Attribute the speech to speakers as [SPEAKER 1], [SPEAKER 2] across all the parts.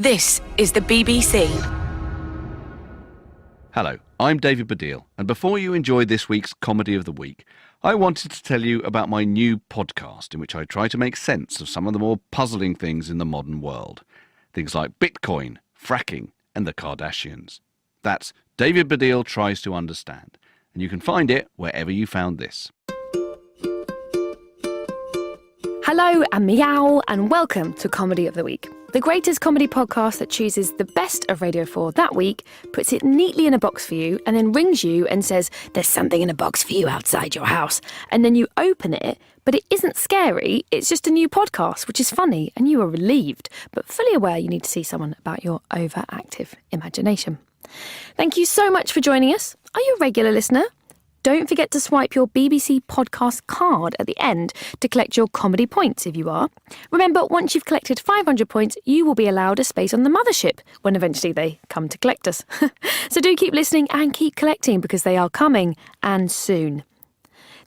[SPEAKER 1] This is the BBC.
[SPEAKER 2] Hello, I'm David Baddiel, and before you enjoy this week's Comedy of the Week, I wanted to tell you about my new podcast in which I try to make sense of some of the more puzzling things in the modern world. Things like Bitcoin, fracking, and the Kardashians. That's David Baddiel Tries to Understand, and you can find it wherever you found this.
[SPEAKER 3] Hello and meow and welcome to Comedy of the Week, the greatest comedy podcast that chooses the best of Radio 4 that week, puts it neatly in a box for you and then rings you and says, there's something in a box for you outside your house. And then you open it, but it isn't scary, it's just a new podcast, which is funny and you are relieved, but fully aware you need to see someone about your overactive imagination. Thank you so much for joining us. Are you a regular listener? Don't forget to swipe your BBC podcast card at the end to collect your comedy points if you are. Remember, once you've collected 500 points, you will be allowed a space on the mothership when eventually they come to collect us. So do keep listening and keep collecting because they are coming, and soon.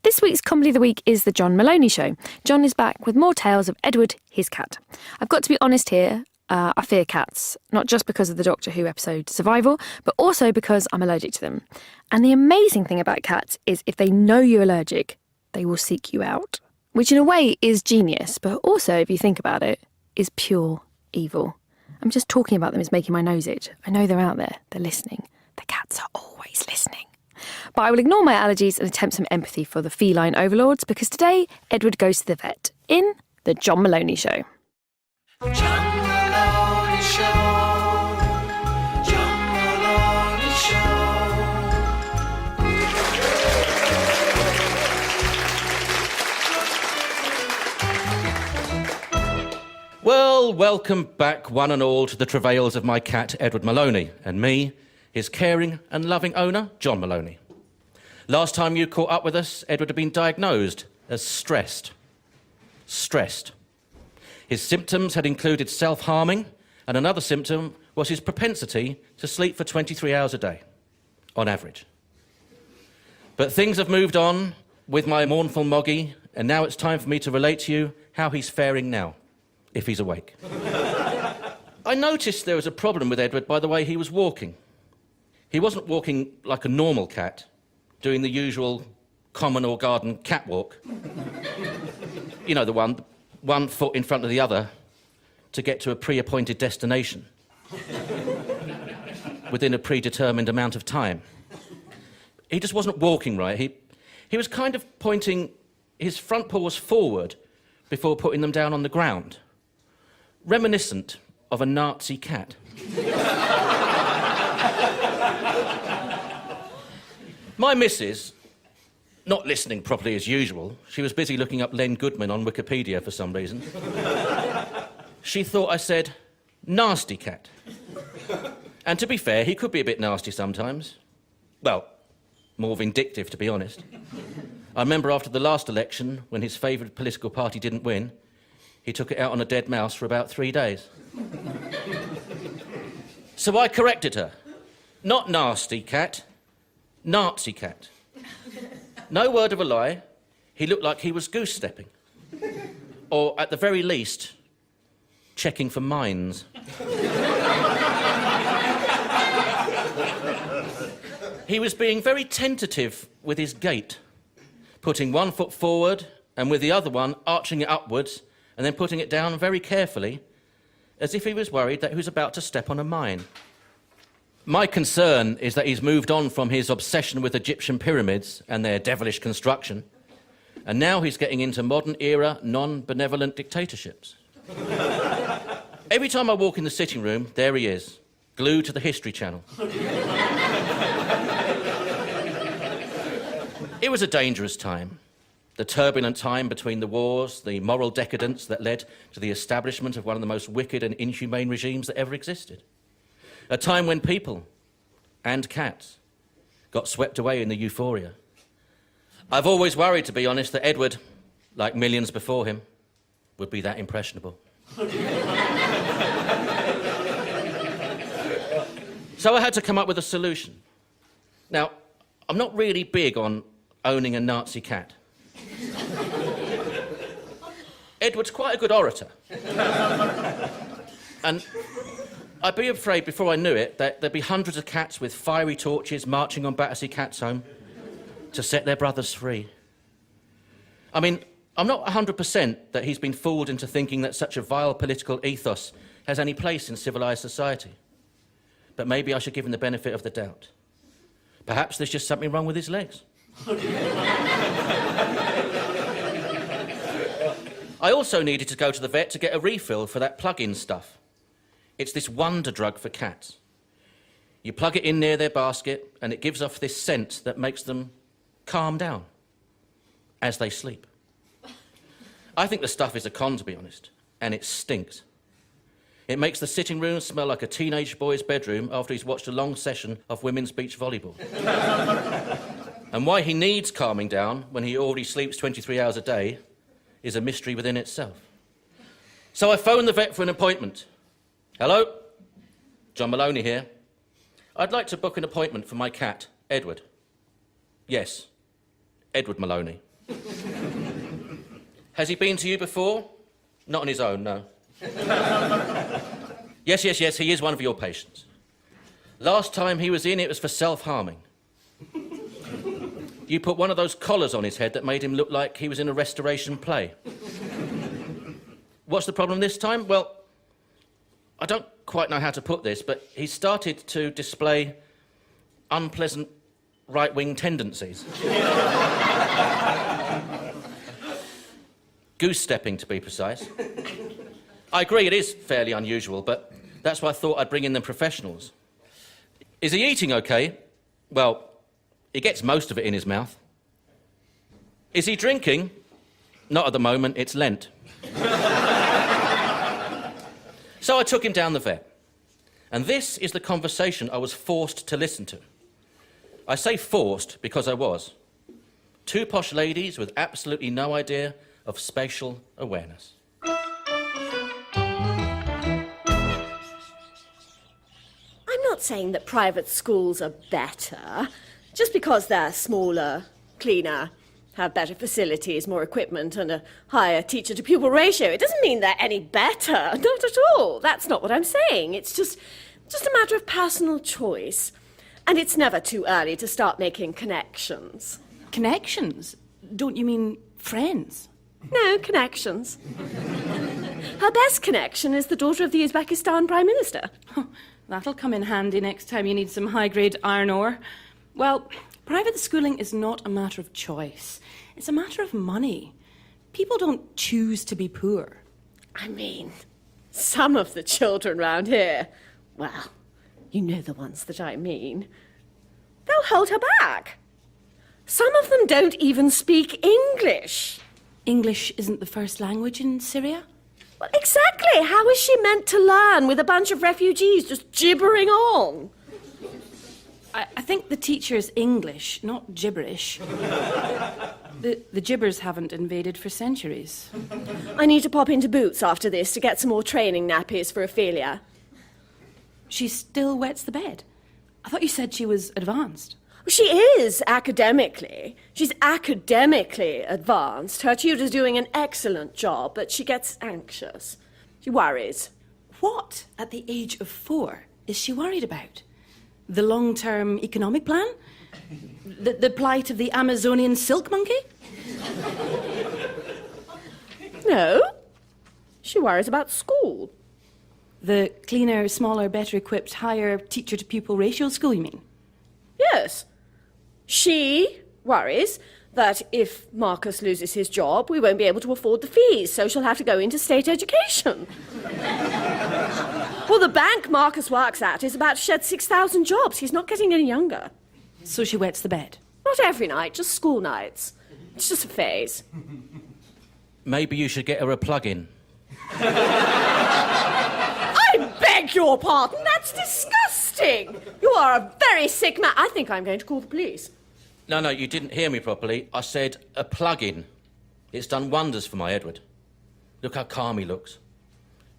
[SPEAKER 3] This week's Comedy of the Week is the John Moloney Show. John is back with more tales of Edward, his cat. I've got to be honest here. I fear cats, not just because of the Doctor Who episode Survival, but also because I'm allergic to them. And the amazing thing about cats is if they know you're allergic, they will seek you out. Which in a way is genius, but also, if you think about it, is pure evil. I'm just talking about them is making my nose itch. I know they're out there, they're listening. The cats are always listening. But I will ignore my allergies and attempt some empathy for the feline overlords, because today, Edward goes to the vet in the John Moloney Show.
[SPEAKER 4] Well, welcome back, one and all, to the travails of my cat, Edward Moloney, and me, his caring and loving owner, John Moloney. Last time you caught up with us, Edward had been diagnosed as stressed. Stressed. His symptoms had included self-harming, and another symptom was his propensity to sleep for 23 hours a day, on average. But things have moved on with my mournful Moggy, and now it's time for me to relate to you how he's faring now, if he's awake. I noticed there was a problem with Edward by the way he was walking. He wasn't walking like a normal cat, doing the usual common or garden catwalk. You know, the one foot in front of the other to get to a pre-appointed destination within a predetermined amount of time. He just wasn't walking right. He was kind of pointing his front paws forward before putting them down on the ground, reminiscent of a Nazi cat. My missus, not listening properly as usual, she was busy looking up Len Goodman on Wikipedia for some reason. She thought I said, nasty cat. And to be fair, he could be a bit nasty sometimes. Well, more vindictive, to be honest. I remember after the last election, when his favourite political party didn't win, he took it out on a dead mouse for about 3 days. So I corrected her. Not nasty cat, Nazi cat. No word of a lie, he looked like he was goose-stepping. Or, at the very least, checking for mines. He was being very tentative with his gait, putting one foot forward and with the other one arching it upwards and then putting it down very carefully, as if he was worried that he was about to step on a mine. My concern is that he's moved on from his obsession with Egyptian pyramids and their devilish construction, and now he's getting into modern-era, non-benevolent dictatorships. Every time I walk in the sitting room, there he is, glued to the History Channel. It was a dangerous time. The turbulent time between the wars, the moral decadence that led to the establishment of one of the most wicked and inhumane regimes that ever existed. A time when people and cats got swept away in the euphoria. I've always worried, to be honest, that Edward, like millions before him, would be that impressionable. So I had to come up with a solution. Now, I'm not really big on owning a Nazi cat. Edward's quite a good orator. And I'd be afraid before I knew it that there'd be hundreds of cats with fiery torches marching on Battersea Cats Home to set their brothers free. I mean, I'm not 100% that he's been fooled into thinking that such a vile political ethos has any place in civilised society. But maybe I should give him the benefit of the doubt. Perhaps there's just something wrong with his legs. I also needed to go to the vet to get a refill for that plug-in stuff. It's this wonder drug for cats. You plug it in near their basket and it gives off this scent that makes them calm down as they sleep. I think the stuff is a con, to be honest, and it stinks. It makes the sitting room smell like a teenage boy's bedroom after he's watched a long session of women's beach volleyball. And why he needs calming down when he already sleeps 23 hours a day is a mystery within itself. So I phoned the vet for an appointment. Hello? John Moloney here. I'd like to book an appointment for my cat, Edward. Yes, Edward Moloney. Has he been to you before? Not on his own, no. Yes, he is one of your patients. Last time he was in, it was for self-harming. You put one of those collars on his head that made him look like he was in a restoration play. What's the problem this time? Well, I don't quite know how to put this, but he started to display unpleasant right-wing tendencies. Goose-stepping, to be precise. I agree, it is fairly unusual, but that's why I thought I'd bring in the professionals. Is he eating okay? Well, he gets most of it in his mouth. Is he drinking? Not at the moment, it's Lent. So I took him down the vet. And this is the conversation I was forced to listen to. I say forced because I was. Two posh ladies with absolutely no idea of spatial awareness.
[SPEAKER 5] I'm not saying that private schools are better. Just because they're smaller, cleaner, have better facilities, more equipment, and a higher teacher-to-pupil ratio, it doesn't mean they're any better. Not at all. That's not what I'm saying. It's just a matter of personal choice. And it's never too early to start making connections.
[SPEAKER 6] Connections? Don't you mean friends?
[SPEAKER 5] No, connections. Her best connection is the daughter of the Uzbekistan Prime Minister.
[SPEAKER 6] That'll come in handy next time you need some high-grade iron ore. Well, private schooling is not a matter of choice. It's a matter of money. People don't choose to be poor.
[SPEAKER 5] I mean, some of the children round here, well, you know the ones that I mean, they'll hold her back. Some of them don't even speak English.
[SPEAKER 6] English isn't the first language in Syria?
[SPEAKER 5] Well, exactly. How is she meant to learn with a bunch of refugees just gibbering on?
[SPEAKER 6] I think the teacher's English, not gibberish. The gibbers haven't invaded for centuries.
[SPEAKER 5] I need to pop into Boots after this to get some more training nappies for Ophelia.
[SPEAKER 6] She still wets the bed. I thought you said she was advanced.
[SPEAKER 5] She is, academically. She's academically advanced. Her tutor's doing an excellent job, but she gets anxious. She worries.
[SPEAKER 6] What, at the age of 4, is she worried about? The long-term economic plan? The plight of the Amazonian silk monkey?
[SPEAKER 5] No. She worries about school.
[SPEAKER 6] The cleaner, smaller, better-equipped, higher teacher-to-pupil ratio school, you mean?
[SPEAKER 5] Yes. She worries that if Marcus loses his job, we won't be able to afford the fees, so she'll have to go into state education. Well, the bank Marcus works at is about to shed 6,000 jobs. He's not getting any younger.
[SPEAKER 6] So she wets the bed?
[SPEAKER 5] Not every night, just school nights. It's just a phase.
[SPEAKER 4] Maybe you should get her a plug-in.
[SPEAKER 5] I beg your pardon, that's disgusting. You are a very sick man. I think I'm going to call the police.
[SPEAKER 4] No, you didn't hear me properly. I said a plug-in. It's done wonders for my Edward. Look how calm he looks.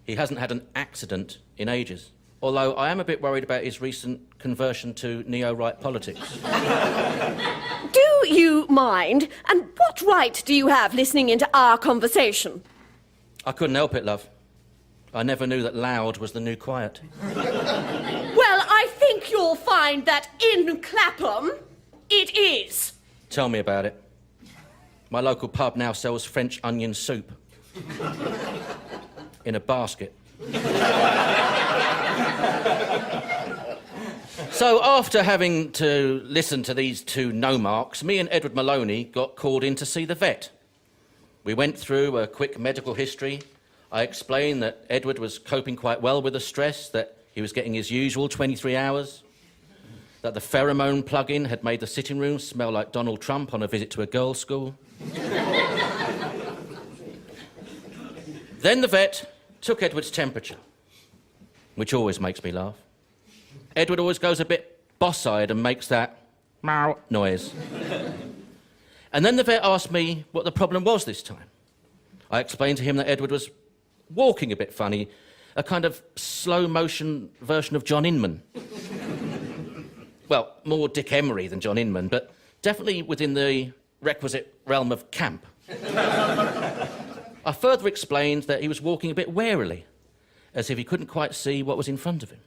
[SPEAKER 4] He hasn't had an accident in ages. Although I am a bit worried about his recent conversion to neo-right politics.
[SPEAKER 5] Do you mind? And what right do you have listening into our conversation?
[SPEAKER 4] I couldn't help it, love. I never knew that loud was the new quiet.
[SPEAKER 5] Well, I think you'll find that in Clapham, it is.
[SPEAKER 4] Tell me about it. My local pub now sells French onion soup. In a basket. So after having to listen to these two no-marks, me and Edward Moloney got called in to see the vet. We went through a quick medical history. I explained that Edward was coping quite well with the stress, that he was getting his usual 23 hours, that the pheromone plug-in had made the sitting room smell like Donald Trump on a visit to a girls' school. Then the vet took Edward's temperature, which always makes me laugh. Edward always goes a bit boss-eyed and makes that meow noise. And then the vet asked me what the problem was this time. I explained to him that Edward was walking a bit funny, a kind of slow-motion version of John Inman. Well, more Dick Emery than John Inman, but definitely within the requisite realm of camp. I further explained that he was walking a bit warily, as if he couldn't quite see what was in front of him.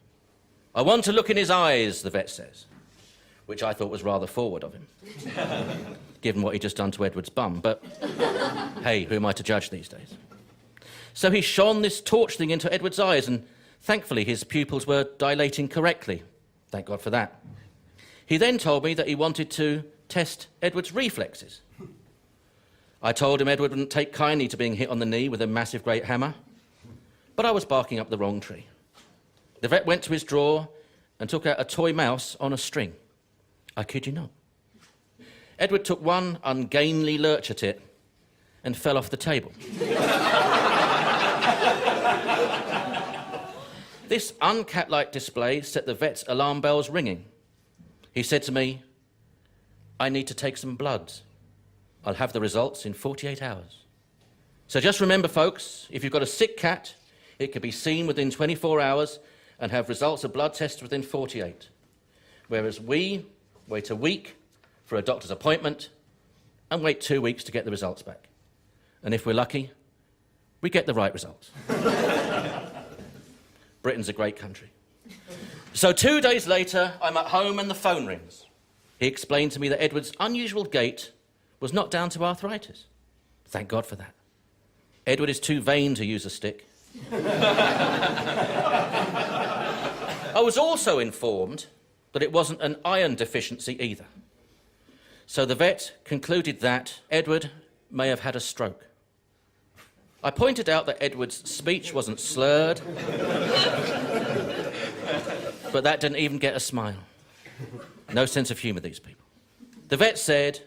[SPEAKER 4] I want to look in his eyes, the vet says, which I thought was rather forward of him, given what he'd just done to Edward's bum, but hey, who am I to judge these days? So he shone this torch thing into Edward's eyes, and thankfully his pupils were dilating correctly. Thank God for that. He then told me that he wanted to test Edward's reflexes. I told him Edward wouldn't take kindly to being hit on the knee with a massive great hammer, but I was barking up the wrong tree. The vet went to his drawer and took out a toy mouse on a string. I kid you not. Edward took one ungainly lurch at it and fell off the table. This uncat-like display set the vet's alarm bells ringing. He said to me, "I need to take some bloods. I'll have the results in 48 hours. So just remember, folks, if you've got a sick cat, it can be seen within 24 hours and have results of blood tests within 48. Whereas we wait a week for a doctor's appointment and wait 2 weeks to get the results back. And if we're lucky, we get the right results." Britain's a great country. So 2 days later, I'm at home and the phone rings. He explained to me that Edward's unusual gait was not down to arthritis. Thank God for that. Edward is too vain to use a stick. I was also informed that it wasn't an iron deficiency either. So the vet concluded that Edward may have had a stroke. I pointed out that Edward's speech wasn't slurred, but that didn't even get a smile. No sense of humour, these people. The vet said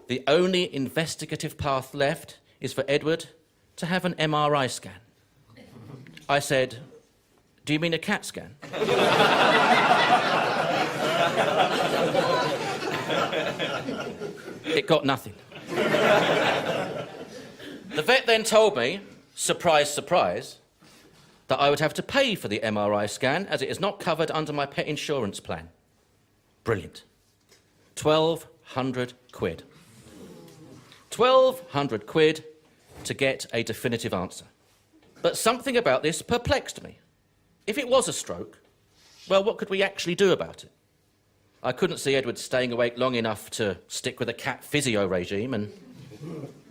[SPEAKER 4] the only investigative path left is for Edward to have an MRI scan. I said, "Do you mean a CAT scan?" It got nothing. The vet then told me, surprise, surprise, that I would have to pay for the MRI scan as it is not covered under my pet insurance plan. Brilliant. 1,200 quid. 1,200 quid to get a definitive answer. But something about this perplexed me. If it was a stroke, well, what could we actually do about it? I couldn't see Edward staying awake long enough to stick with a cat physio regime, and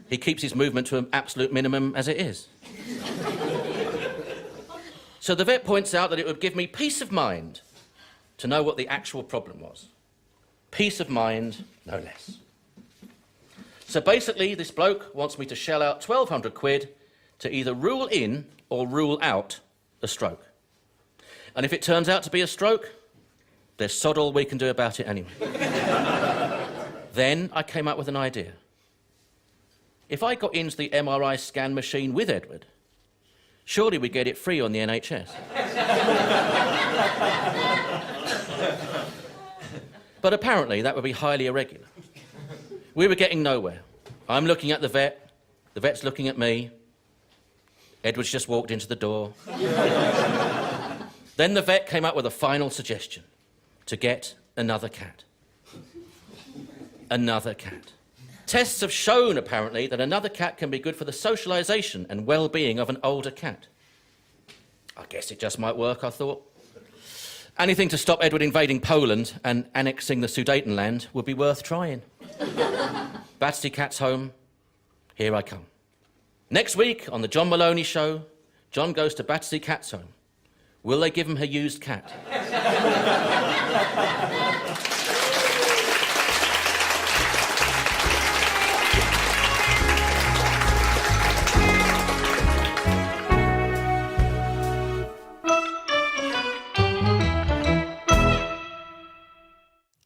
[SPEAKER 4] he keeps his movement to an absolute minimum as it is. So the vet points out that it would give me peace of mind to know what the actual problem was. Peace of mind, no less. So basically, this bloke wants me to shell out 1,200 quid to either rule in or rule out a stroke. And if it turns out to be a stroke, there's sod all we can do about it anyway. Then I came up with an idea. If I got into the MRI scan machine with Edward, surely we'd get it free on the NHS. But apparently that would be highly irregular. We were getting nowhere. I'm looking at the vet's looking at me. Edward's just walked into the door. Then the vet came up with a final suggestion: to get another cat. Another cat. Tests have shown, apparently, that another cat can be good for the socialisation and well-being of an older cat. I guess it just might work, I thought. Anything to stop Edward invading Poland and annexing the Sudetenland would be worth trying. Battersea Cat's home. Here I come. Next week on the John Moloney Show, John goes to Battersea Cat's home. Will they give him her used cat?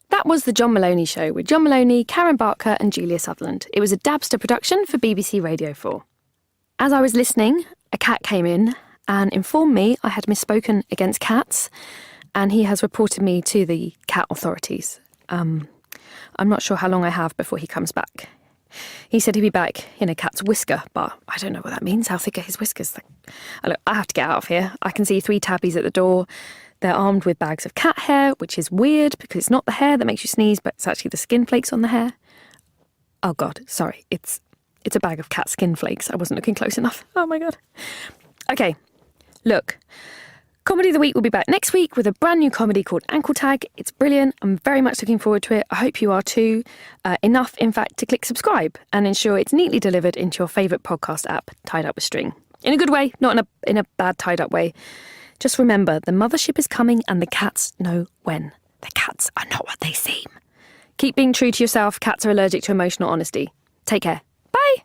[SPEAKER 3] That was the John Moloney Show with John Moloney, Karen Bartke and Julia Sutherland. It was a Dabster production for BBC Radio 4. As I was listening, a cat came in and informed me I had misspoken against cats, and he has reported me to the cat authorities. I'm not sure how long I have before he comes back. He said he'd be back in a cat's whisker, but I don't know what that means. How thick are his whiskers? Look, I have to get out of here. I can see 3 tabbies at the door. They're armed with bags of cat hair, which is weird because it's not the hair that makes you sneeze, but it's actually the skin flakes on the hair. Oh God, sorry. It's a bag of cat skin flakes. I wasn't looking close enough. Oh my God. Okay, look. Comedy of the Week will be back next week with a brand new comedy called Ankle Tag. It's brilliant. I'm very much looking forward to it. I hope you are too. Enough, in fact, to click subscribe and ensure it's neatly delivered into your favourite podcast app, tied up with string. In a good way, not in a bad tied up way. Just remember, the mothership is coming and the cats know when. The cats are not what they seem. Keep being true to yourself. Cats are allergic to emotional honesty. Take care. Bye!